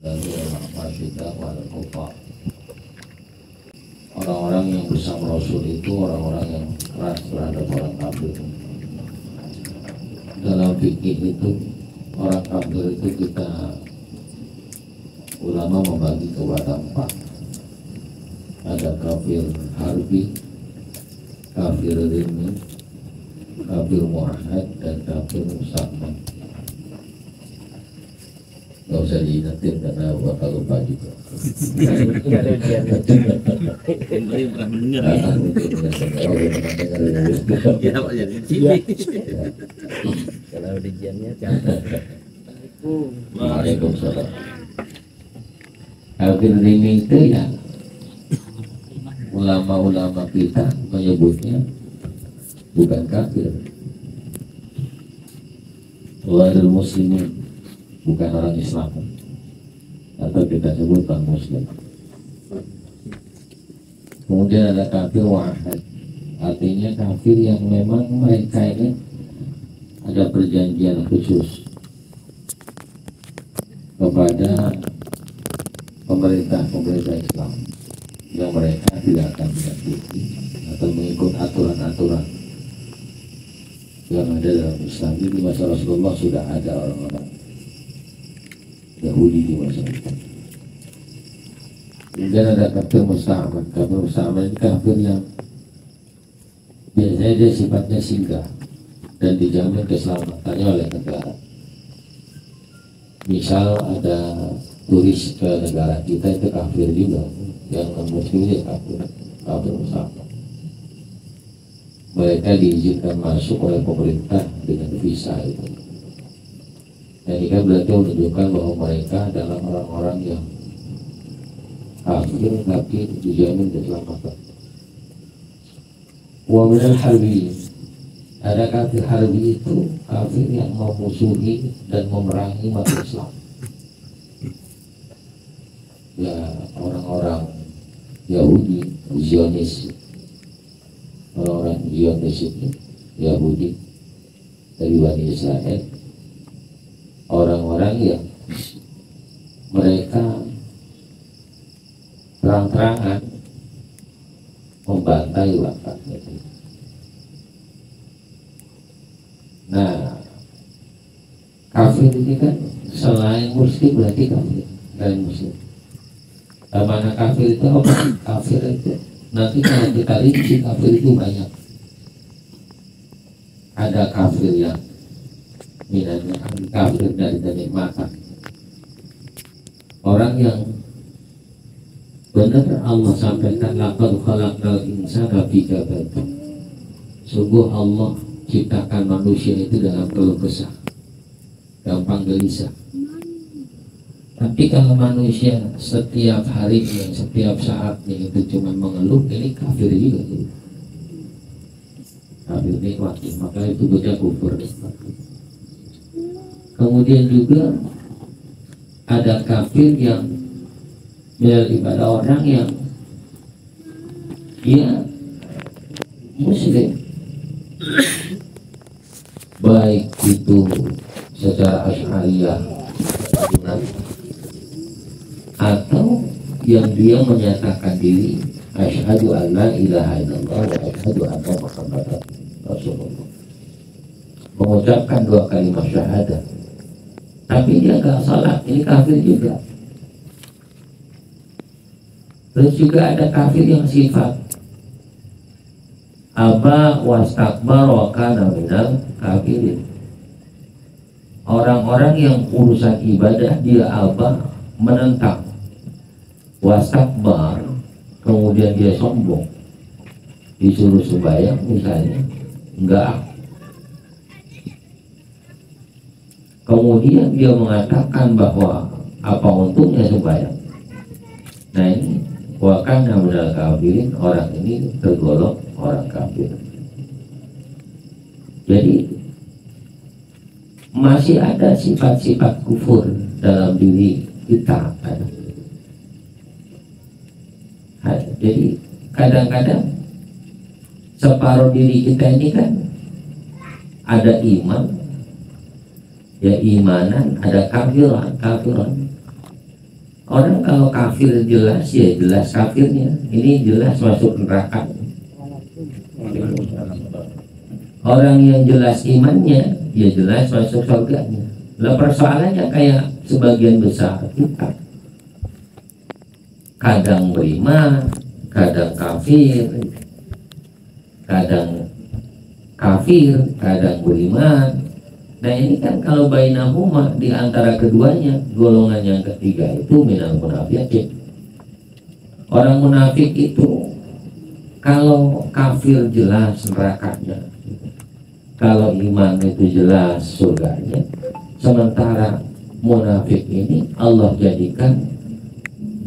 dari kita pada kufar. Orang-orang yang bersama Rasul itu orang-orang yang keras terhadap orang kafir. Dalam fikih itu orang kafir itu kita ulama membagi kepada 4. Ada kafir harbi, kafir rimmi, kafir muahad, dan kafir musahman. Gak usah diingetin karena bakal lupa juga. Gak ada ujian. Ini bukan mendengar ya. Ya Pak jadi sini. Kalau ujiannya catat. Waalaikumsalam. Kafir rimmi itu ya ulama-ulama kita menyebutnya bukan kafir, ghairul muslimin, bukan orang Islam, atau kita sebut non muslim. Kemudian ada kafir wahad, artinya kafir yang memang mereka ini ada perjanjian khusus kepada pemerintah Islam yang mereka tidak akan mengikuti atau mengikut aturan-aturan yang ada dalam Islam. Di masa Rasulullah sudah ada orang-orang Yahudi di masa itu. Kemudian ada kafir musta'man. Kafir musta'man ini kafir yang biasanya dia sifatnya singgah dan dijamin keselamatannya oleh negara. Misal ada turis ke negara kita itu kafir juga, yang non-muslim itu kafir musta'man. Mereka diizinkan masuk oleh pemerintah dengan visa itu. Dan ini kan berarti menunjukkan bahwa mereka adalah orang-orang yang kafir tapi dijamin keselamatan. Wa minal harbi, ada kafir harbi itu kafir yang memusuhi dan memerangi umat Islam. Ya orang-orang Yahudi, Zionis, orang-orang Zionis itu Yahudi dari Bani Israel, orang-orang yang mereka terang-terangan membantai wakafnya. Nah, kafir ini kan selain muslim berarti kafir dan muslim. Mana kafir itu apa? Kafir itu nanti kalau kita rinci kafir itu banyak. Ada kafir yang minatnya kafir dari kenikmatan. Orang yang benar Allah sampaikan laqad khalaqnal insana fi kabad. Sungguh Allah ciptakan manusia itu dalam keluh kesah, gampang gelisah. Tapi kalau manusia setiap harinya, setiap saatnya itu cuma mengeluh, ini kafir juga. Kafir nikmat, maka itu beda kufur nikmat. Kemudian juga ada kafir yang pada orang yang dia muslim, baik itu secara asy'ariyah atau yang dia menyatakan diri asyhadu an la ilaha illallah wa asyhadu anna muhammadar rasulullah, mengucapkan 2 kalimat syahadat tapi dia gak salat, ini kafir juga. Terus juga ada kafir yang sifat aba wastakbar wa kana minal kafirin, orang-orang yang urusan ibadah dia aba, menentang, wastakbar, kemudian dia sombong, disuruh sembahyang misalnya enggak, kemudian dia mengatakan bahwa apa untungnya sembahyang. Nah ini wakana minal kafirin, orang ini tergolong orang kafir. Jadi masih ada sifat-sifat kufur dalam diri kita. Jadi kadang-kadang separuh diri kita ini kan ada iman, ya imanan, ada kafiran. Orang kalau kafir jelas ya jelas kafirnya, ini jelas masuk neraka. Orang yang jelas imannya ya jelas masuk surganya. Lah persoalannya kayak sebagian besar kita kadang beriman, kadang kafir, kadang beriman. Nah ini kan kalau bainahuma di antara keduanya, golongan yang ketiga itu minal munafiqin. Orang munafik itu kalau kafir jelas nerakanya, kalau iman itu jelas surganya. Sementara munafik ini Allah jadikan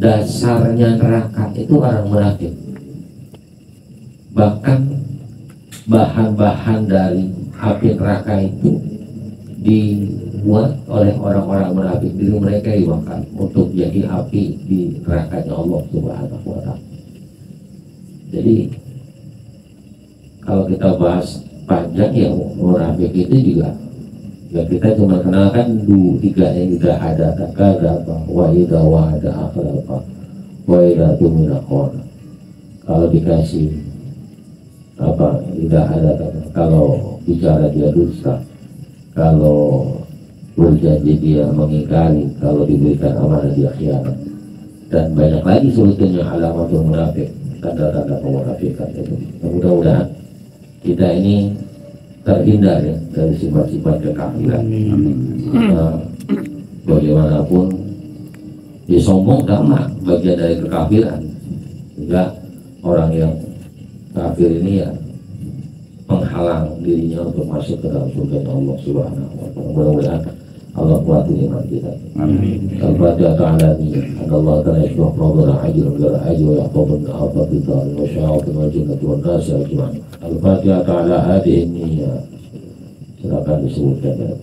dasarnya neraka itu orang munafik. Bahkan bahan-bahan dari api neraka itu dibuat oleh orang-orang munafik, diri mereka dibakar untuk jadi api di nerakanya Allah Subhanahu wa Ta'ala. Jadi kalau kita bahas panjang ya munafik itu juga ya kita cuma kenalkan tiga yang juga ada wa idza wa'ada akhlafa wa idza tumina khana. Kalau dikasih tidak ada kalau bicara dia dusta, kalau berjanji dia mengingkari, kalau diberikan amanah dia khianat, dan banyak lagi sebetulnya alamat munafik, tanda-tanda kemunafikan itu. Mudah-mudahan kita ini terhindar ya dari sifat-sifat kekafiran. Bagaimanapun disombong sama bagian dari kekafiran. Sehingga orang yang kafir ini ya menghalang dirinya untuk masuk ke dalam surga Allah Subhanahu wa Ta'ala. Mudah-mudahan Allah kuat iman kita. Amin. Al-Fatihah ta'ala ni Allah ta'ala yashbah pradana ajir gara ajir wa yahfadun afati ta'ala wa sya'atun wa jinnatu wa nasi ajma'in. Al-Fatihah ta'ala hadihi niyya. Silakan disebutkan.